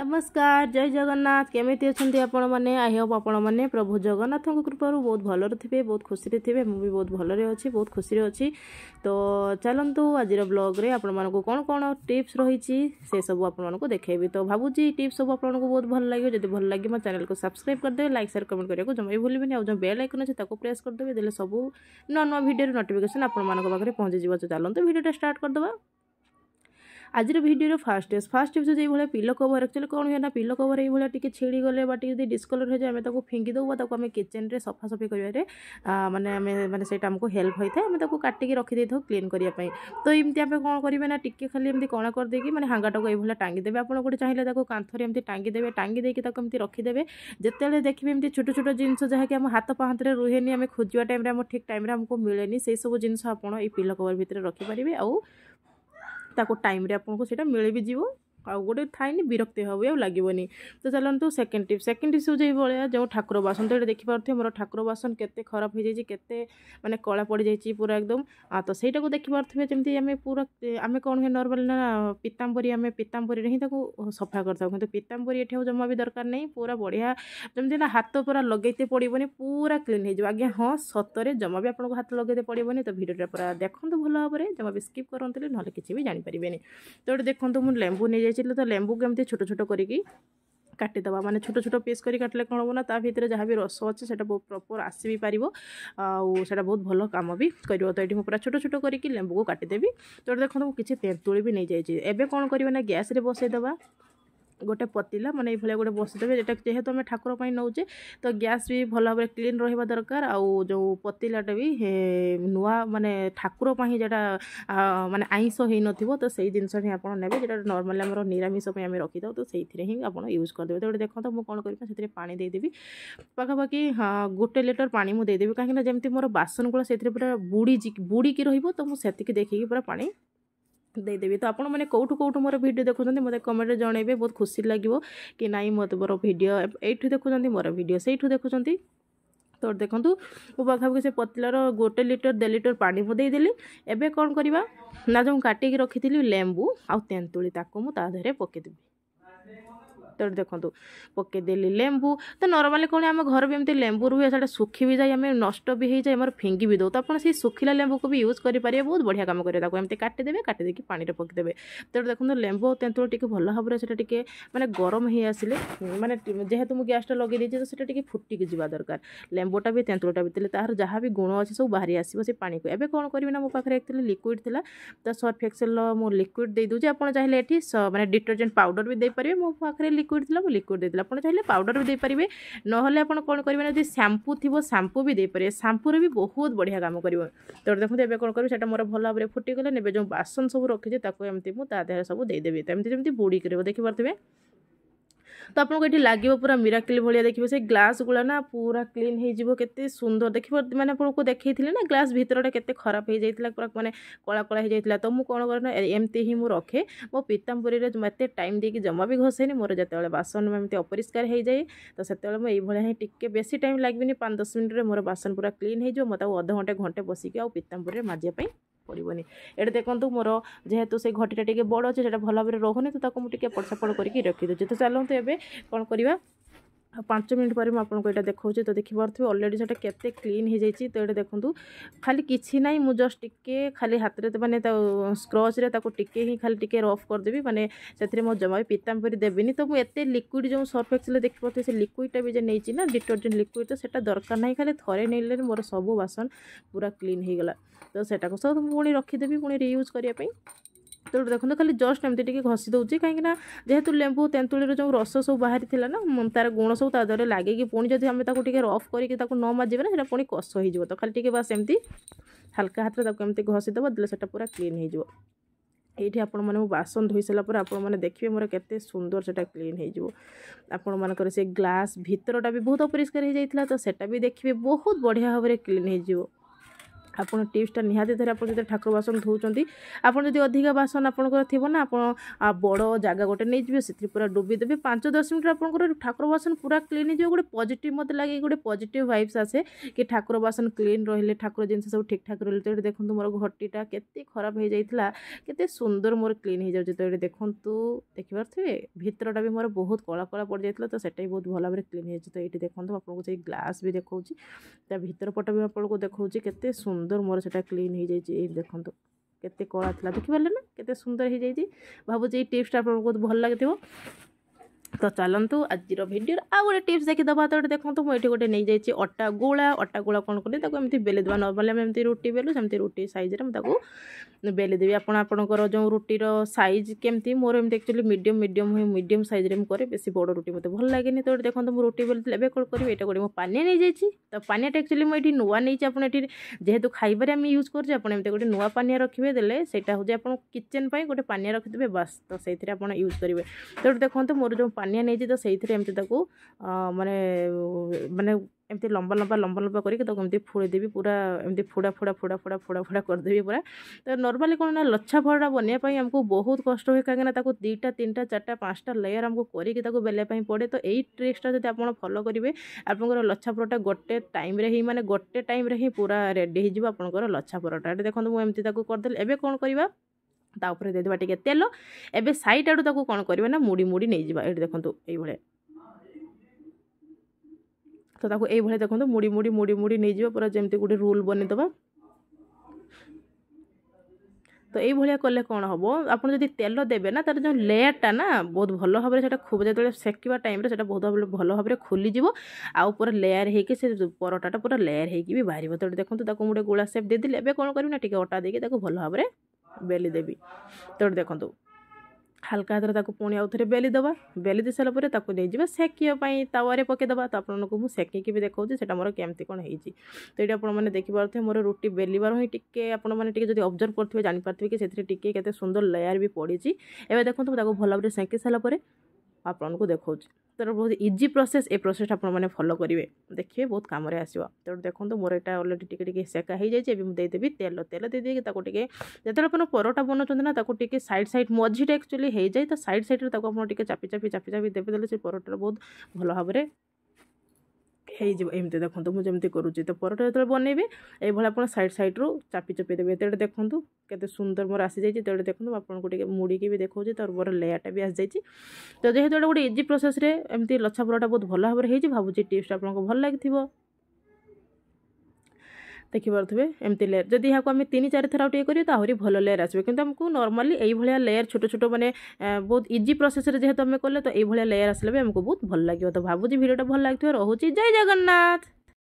नमस्कार जय जगन्नाथ केमिति अच्छे आपण मैंने आई होप आपण मैंने प्रभु जगन्नाथ कृपा बहुत भलरे थे बहुत खुशी थे मुझे बहुत भलरे अच्छी बहुत खुशी अच्छी। तो चलतु आज ब्लॉग रे आपण मानक कौन कौन टिप्स रही से सब आपको देखेबी। तो भावुची टिप्स सब आपको बहुत भल लगे जब भल लगे मो चैनल को सब्सक्राइब करदे लाइक शेयर कमेंट करने जमा भी भूलें और जो बेल आइकन अच्छे प्रेस करदेवे देले सब नुआ नुआ वीडियो नोटिफिकेशन आपके पहुँची जाए। तो चलते वीडियो स्टार्ट करदे। आज भिडियो फास्ट टिप्स जो पिलो कवर एक्चुअली कौन हुए ना पिलो कवर ये छिड़ी गले बाटी डिस्कलर हो जाए आम फिंगी दो आम किचेन रे सफासफी करेंगे माने माने से आमको हेल्प होता है आम काटिकी रखी था क्लीन करने। तो एमती आम कौन करेंगे ना टिके खाली एमती कणा करदेकी मैंने हांगाटा को ये टांगीदेवे आप चाहिए कांथरे एमती टांगीदेवे टांगी देकी रखीदेवे जिते देखिए एमती छोट छोट जिनस जहाँकि आम हाथ पाहांतरे रुहेनी आम खोजा टाइम ठीक टाइम आमको मिलेनी से सब जिनस आप पिलो कवर भितर रखिपारे ताको टाइम रे आपको सेटा मिले भी जीवो आ गोटे थाइनि विरक्ति हबे आ लागबनी। तो चलतु सेकेंड टिप्स जो भाया जो ठाकुर बासन तो ये देखिपे मोर ठाकुर बासन केते खराब हो जाए केते माने कला पड़ जाए पूरा एकदम तो सहीटा को देखिपे जमी आम पूरा आम कौन हुए नॉर्मल ना पीताम्बरी आम पीताम्बरी ही सफा करता कि पीताम्बरी ये जमा भी दरकार नहीं पूरा बढ़िया जमी ना हाथ पूरा लगेते पड़ोनी पूरा क्लीन हो आज्ञा। हाँ सतरे जमा भी आपको हाथ लगेते पड़ोनी। तो भिडियोटा पूरा देखते भल भाव में जमा भी स्किप करते ना किसी भी जानीपारे। तो ये देखो मुझे लेंबू नहीं जाइए तो लेंबू को एमती छोट छोट करी काटिदेवा माने छोट छोट पीस करी काटले कौन हम ना ता भीतर जहाँ भी रस अच्छे से बहुत प्रॉपर आसी भी पार आटा बहुत भल कम भी कर। तो ये पूरा छोट छोट करके लेंबू को काटिदेवी। तो देखो किसी तेंतुली भी नहीं जाइए एबे कौन करना ना गैस रे बसईदेवा गोटे पतिला माने ये गोटे बसदेवे जेटा जेहेतु आम ठाकुर नौचे तो गैस भी भल भाव क्लीन रहा दरकार आउ जो पतिलाटा भी नुआ माने ठाकुर जेटा माने आइंस हो नथिबो तो सही जिनस ही आप ने जेटा नॉर्मली आम निरामिष आम रखी था तो से ही आप यूज करदे। तो देखो तो मुझे कौन करें पानी देदेवी पाखापाखि हाँ गोटे लिटर पानी मुझे देदेवी कहीं जमी मोर बासन गुला से पूरा बुड़ी रही तो मुझे देखिए पूरा पानी देदेवी। तो आपण मैंने कौटू कौटू मोर वीडियो देखुं मत कमेंट जनइबे बहुत खुशी लगे कि नाई मत मोर वीडियो एठू देखुं मोर वीडियो से देखुं। तो देखूँ मो पाखापाखि से पतलार गोटे लिटर 1.5 लिटर पानी मुझे देदेली। एबे कौन करवा ना जो काटिकी रखी लेंबू आउ तेंतुली ताको मु ता देहरे पकेदेवी। तो देखो पकईदेली लेंबू तो नॉर्मली कौन आम घर भी एमती लेंबू रुए से सुखी भी जाए आम नष्ट भी हो जाए फिंगी भी दो तो आप सुखिला लेंबू को भी यूज करेंगे बहुत बढ़िया काम करेंगे एमती काटिदेवे काटिदेकी पानी में पकईदेवे। तो देखो लेंबू तेंतुल टी भल भाव में से माने गरम हो आसिले माने जेहेतु मुझे गैसटा लगे देती तो सीटा टी फुटिकी जा दरकार लेंबूटा भी तेंतुलटा भी तार जहाँ भी गुण अच्छे सब बाहरी आसो से पानी को। एबे कौन करी ना मो पाखे एक्चुअली लिक्विड थिला तो सर्फ एक्सेल मो लिक्विड दे दूँ आप चाहिए ये माने डिटर्जेंट पाउडर भी देपारे मो पाखे लिक्विड थिला लिक्विड देती आप चाहिए पाउडर भी देपारे ना कौन करेंगे ना शैम्पू थी शैम्पू भी देपारे शैम्पू भी बहुत बढ़िया काम कर। तो देखते एवं कौन करेंगे मोर भल भाव में फुटीगले ने जो बासन सब रखी एमती मुझे सब देदेवी तो एमती जमी बुड़ी कर देखिपे। तो आपको ये लगे पूरा मिराकिल भाया देखिए से ग्लास गुला ना पूरा क्लीन हो केते सुंदर देखिए मैंने आपको देखी ना ग्लास भितरटा केते खराब हो जाता पूरा माने कला कला हो जाता। तो मुझे कौन करे एमती ही मुझे रखे मो पीताम्बरी मत टाइम देकी जमा भी घसेनी मोर जो बासन एमती अपरिष्कार हो जाए तो से ही टिके बेसी टाइम लगे 5-10 मिनट में मोर बासन पूरा क्लीन हो मत अध घंटे घंटे बसिक आ पीताम्बरी माजिया पड़ोनी। ये देखो मोर जेहेतु से घटीटा टे बड़ अच्छे से भल भाव में रोनी तो मुझे एपट सेपट करके रखीदे। तो चलते एवं कौन करवा 5 मिनट पर आपको यहाँ देखा तो देखिपे अलरेडी से केते क्लीन हो जाए। तो ये देखूँ खाली किसी ना मुझे जस्ट टिके खाली हाथ में माने स्क्रच रे टिके ही खाली टिके रफ करदेवी माने से मो जमा भी पीताम्बरी देविनी। तो मुझे लिक्विड जो सर्फ एक्सेल देखिपे से लिक्विडटा भी नहीं ना डिटर्जेंट लिक्विड तो सेटा दरकार नहीं खाली थरे नहीं मोर सब बासन पूरा क्लीन हो गला। तो सेटा को सब पुणी रखीदेवी पुणी रियूज करने। तो देखो खाली जस्ट एमती टी घसी दूसरी कहीं जेहेतु लेंबू तेंतुली जो रस सब बाहरी थी ना तार गुण सब तादे लगे कि पुणी जब आम रफ करके न माजिबे ना पुणी कष हो तो खाली बस एमती हल्का हाथ में एमती घसीदेव देले से पूरा क्लीन हो। ये आपण मैंने बासन धोई सारापर आपने देखिए मोर केते सुंदर से क्लीन हो आपण मानकर से ग्लास भितरटा भी बहुत अपरिष्कार हो जाता तो सेटा भी देखिए बहुत बढ़िया भाव में क्लीन हो। ଆପଣ ଟିପ୍ସଟା ନିହାତି ଥରେ ଆପଣ ଯଦି ଠାକୁର ବାସନ ଧୋଉଛନ୍ତି ଆପଣ ଯଦି ଅଧିକା ବାସନ ଆପଣଙ୍କର ଥିବ ନା ଆପଣ ବଡ଼ ଜାଗା ଗୋଟେ ନେଇଯିବେ ସେଥିରେ ପୁରା ଡୁବି ଦେବେ 5-10 ମିନିଟ୍ ଆପଣଙ୍କର ଠାକୁର ବାସନ ପୁରା କ୍ଲିନ୍ ହେଇଯିବ ଗୋଟେ ପଜିଟିଭ୍ ମୋତେ ଲାଗେ ଗୋଟେ ପଜିଟିଭ୍ ଭାଇବ୍ସ ଆସେ କି ଠାକୁର ବାସନ କ୍ଲିନ୍ ରହିଲେ ଠାକୁର ଜିନିଷ ସବୁ ଠିକ୍ ଠାକ୍ ରହିଲେ। ତ ଏଠି ଦେଖନ୍ତୁ ମୋର ଘଟିଟା କେତେ ଖରାପ ହେଇଯାଇଥିଲା କେତେ ସୁନ୍ଦର ମୋର କ୍ଲିନ୍ ହେଇଯାଉଛି। ତ ଏଠି ଦେଖନ୍ତୁ ଦେଖିପାରୁଥିବେ ଭିତରଟା ବି ମୋର ବହୁତ କଳା କଳା ପଡ଼ିଯାଇଥିଲା ତ ସେଟା ବି ବହୁତ ଭଲ ଭାବରେ କ୍ଲିନ୍ ହେଇଯାଇଛି। ତ ଏଇଠି ଦେଖନ୍ତୁ ଆପଣଙ୍କୁ ସେଇ ଗ୍ଲାସ୍ ବି ଦେଖାଉଛି ତା ଭିତର ପଟ ବି ଆପଣଙ୍କୁ ଦେଖାଉଛି କେତେ ସୁନ୍ଦର ମୋର ସେଟା କ୍ଲିନ୍ ହେଇଯାଇଛି। ଏଇ ଦେଖନ୍ତୁ କେତେ କଳା ଥିଲା ଦେଖିପାରିଲେ ନା କେତେ ସୁନ୍ଦର ହେଇଯାଇଛି। ଭାବୁଛି ଏଇ ଟିପ୍ସଟା ଆପଣଙ୍କୁ ବହୁତ ଭଲ ଲାଗିଥିବ। ତ ଚାଲନ୍ତୁ ଆଜିର ଭିଡ଼ିଓରେ ଆଉ ଗୋଟେ ଟିପ୍ସ ଦେଖିଦେବା। ତ ଏଠି ଦେଖନ୍ତୁ ମୁଁ ଏଠି ଗୋଟେ ନେଇଯାଇଛି ଅଟା ଗୁଳା କ'ଣ କଲି ତାକୁ ଏମିତି ବେଲି ଦେବା। ନର୍ମାଲି ଆମେ ଏମିତି ରୁଟି ବେଲୁ ସେମିତି ରୁଟି ସାଇଜ୍ରେ ମୁଁ ତାକୁ ବେଲି ଦେବି। ଆପଣଙ୍କର ଯେଉଁ ରୁଟିର ସାଇଜ୍ କେମିତି ମୋର ଏମିତି ଆକ୍ଚୁଆଲି ମିଡ଼ିୟମ୍ ସାଇଜ୍ରେ ମୁଁ କରେ ବେଶୀ ବଡ଼ ରୁଟି ମୋତେ ଭଲ ଲାଗେନି। ତ ଏଠି ଦେଖନ୍ତୁ ମୁଁ ରୁଟି ବେଲିଥିଲି ଏବେ କ'ଣ କରିବି ଏଇଟା ଗୋଟେ ମୁଁ ପାନିଆ ନେଇଯାଇଛି। ତ ପାନିଆଟା ଆକ୍ଚୁଆଲି ମୁଁ ଏଠି ନୂଆ ନେଇଛି ଆପଣ ଏଠି ଯେହେତୁ ଖାଇବାରେ ଆମେ ୟୁଜ୍ କରୁଛେ ଆପଣ ଏମିତି ଗୋଟେ ନୂଆ ପାନିଆ ରଖିବେ ଦେଲେ ସେଇଟା ହେଉଛି ଆପଣ କିଚେନ୍ ପାଇଁ ଗୋଟେ ପାନିଆ ରଖିଦେବେ ବାସ୍ ତ ସେଇଥିରେ ଆପଣ ୟୁଜ୍ କରିବେ। ତ ଏଠି ଦେଖନ୍ତୁ ମୋର ଯେଉଁ ପାନିଆ ନେଇଛି ତ ସେଇଥିରେ ଏମିତି ତାକୁ ମାନେ ଏମିତି ଲମ୍ବା ଲମ୍ବା କରିକି ତାକୁ ଏମିତି ଫୋଡ଼ିଦେବି ପୁରା ଏମିତି ଫୋଡ଼ା କରିଦେବି ପୁରା। ତ ନର୍ମାଲି କ'ଣ ନା ଲଛା ପରଟା ବନେଇବା ପାଇଁ ଆମକୁ ବହୁତ କଷ୍ଟ ହୁଏ କାହିଁକିନା ତାକୁ 2ଟା 3ଟା 4ଟା 5ଟା ଲେୟର୍ ଆମକୁ କରିକି ତାକୁ ବେଲିବା ପାଇଁ ପଡ଼େ। ତ ଏଇ ଟ୍ରିକ୍ସଟା ଯଦି ଆପଣ ଫଲୋ କରିବେ ଆପଣଙ୍କର ଲଛା ପରଟା ଗୋଟେ ଟାଇମ୍ରେ ହିଁ ପୁରା ରେଡ଼ି ହେଇଯିବ ଆପଣଙ୍କର ଲଛା ପରଟା। ଏଠି ଦେଖନ୍ତୁ ମୁଁ ଏମିତି ତାକୁ କରିଦେଲି। ଏବେ କ'ଣ କରିବା ତା ଉପରେ ଦେଇଦେବା ଟିକେ ତେଲ। ଏବେ ସାଇଡ୍ ଆଡ଼ୁ ତାକୁ କ'ଣ କରିବା ନା ମୁଡ଼ି ନେଇଯିବା। ଏଠି ଦେଖନ୍ତୁ ଏଇଭଳିଆ ତ ତାକୁ ଏଇଭଳିଆ ଦେଖନ୍ତୁ ମୁଡ଼ି ନେଇଯିବା ପୁରା ଯେମିତି ଗୋଟେ ରୋଲ୍ ବନେଇଦେବା। ତ এইଭଳିଆ କଲେ କ'ଣ ହେବ ଆପଣ ଯଦି ତେଲ ଦେବେ ନା ତାର ଯେଉଁ ଲେୟାରଟା ନା ବହୁତ ଭଲ ଭାବରେ ସେଟା ଯେତେବେଳେ ସେକିବା ଟାଇମ୍ରେ ସେଟା ବହୁତ ଭଲ ଭାବରେ ଖୋଲିଯିବ ଆଉ ପୁରା ଲେୟାର ହେଇକି ସେ ପରଟାଟା ପୁରା ଲେୟାର ହେଇକି ବି ବାହାରିବ। ତ ଦେଖନ୍ତୁ ତାକୁ ମୁଁ ଗୋଟେ ଗୋଳା ସେପ୍ ଦେଇଦେଲି। ଏବେ କ'ଣ କରିବି ନା ଟିକେ ଅଟା ଦେଇକି ତାକୁ ଭଲ ଭାବରେ ବେଲି ଦେବି। ତ ଦେଖନ୍ତୁ ହାଲକା ହାତରେ ତାକୁ ପୁଣି ଆଉ ଥରେ ବେଲି ଦେବା। ବେଲି ଦେଇ ସାରିଲା ପରେ ତାକୁ ନେଇଯିବା ସେକିବା ପାଇଁ ତାୱାରେ ପକାଇଦେବା। ତ ଆପଣଙ୍କୁ ମୁଁ ସେକିକି ବି ଦେଖାଉଛି ସେଟା ମୋର କେମିତି କ'ଣ ହେଇଛି। ତ ଏଇଠି ଆପଣମାନେ ଦେଖିପାରୁଥିବେ ମୋର ରୁଟି ବେଲିବାର ହିଁ ଟିକେ ଆପଣମାନେ ଟିକେ ଯଦି ଅବଜର୍ଭ କରୁଥିବେ ଜାଣିପାରୁଥିବେ କି ସେଥିରେ ଟିକେ କେତେ ସୁନ୍ଦର ଲେୟାର ବି ପଡ଼ିଛି। ଏବେ ଦେଖନ୍ତୁ ମୁଁ ତାକୁ ଭଲ ଭାବରେ ସେକି ସାରିଲା ପରେ ଆପଣଙ୍କୁ ଦେଖାଉଛି। ତାର ବହୁତ ଇଜି ପ୍ରୋସେସ୍ ଏ ପ୍ରୋସେସଟା ଆପଣମାନେ ଫଲୋ କରିବେ ଦେଖିବେ ବହୁତ କାମରେ ଆସିବ। ତେଣୁ ଦେଖନ୍ତୁ ମୋର ଏଇଟା ଅଲରେଡ଼ି ଟିକେ ସେକା ହେଇଯାଇଛି। ଏବେ ମୁଁ ଦେଇଦେବି ତେଲ ଦେଇଦେଇକି ତାକୁ ଟିକେ ଯେତେବେଳେ ଆପଣ ପରଟା ବନାଉଛନ୍ତି ନା ତାକୁ ଟିକେ ସାଇଡ୍ ମଝିଟା ଆକ୍ଚୁଆଲି ହେଇଯାଏ ତ ସାଇଡ୍ରେ ତାକୁ ଆପଣ ଟିକେ ଚାପି ଦେବେ ସେ ପରଟାଟା ବହୁତ ଭଲ ଭାବରେ ହେଇଯିବ। ଏମିତି ଦେଖନ୍ତୁ ମୁଁ ଯେମିତି କରୁଛି ତ ପରଟା ଯେତେବେଳେ ବନେଇବେ এইଭଳି ଆପଣ ସାଇଡ୍ରୁ ଚାପି ଦେବେ। ତେଣୁ ଦେଖନ୍ତୁ କେତେ ସୁନ୍ଦର ମୋର ଆସିଯାଇଛି। ତେଣୁ ଦେଖନ୍ତୁ ଆପଣଙ୍କୁ ଟିକେ ମୁଡ଼ିକି ବି ଦେଖାଉଛି ତ ମୋର ଲେୟାରଟା ବି ଆସିଯାଇଛି। ତ ଯେହେତୁ ଏଇଟା ଗୋଟେ ଇଜି ପ୍ରୋସେସ୍ରେ ଏମିତି ଲଛା ପରଟା ବହୁତ ଭଲ ଭାବରେ ହେଇଛି ଭାବୁଛି ଟିପ୍ସଟା ଆପଣଙ୍କୁ ଭଲ ଲାଗିଥିବ। ଦେଖିପାରୁଥିବେ ଏମିତି ଲେୟାର ଯଦି ଏହାକୁ ଆମେ 3-4 ଥର ଆଉ ଟିକେ କରିବେ ତ ଆହୁରି ଭଲ ଲେୟାର ଆସିବ। କିନ୍ତୁ ଆମକୁ ନର୍ମାଲି এইଭଳିଆ ଲେୟାର ଛୋଟ ମାନେ ବହୁତ ଇଜି ପ୍ରୋସେସ୍ରେ ଯେହେତୁ ଆମେ କଲେ ତ এইଭଳିଆ ଲେୟାର ଆସିଲେ ବି ଆମକୁ ବହୁତ ଭଲ ଲାଗିବ। ତ ଭାବୁଛି ଭିଡ଼ିଓଟା ଭଲ ଲାଗିଥିବ। ରହୁଛି ଜୟ ଜଗନ୍ନାଥ।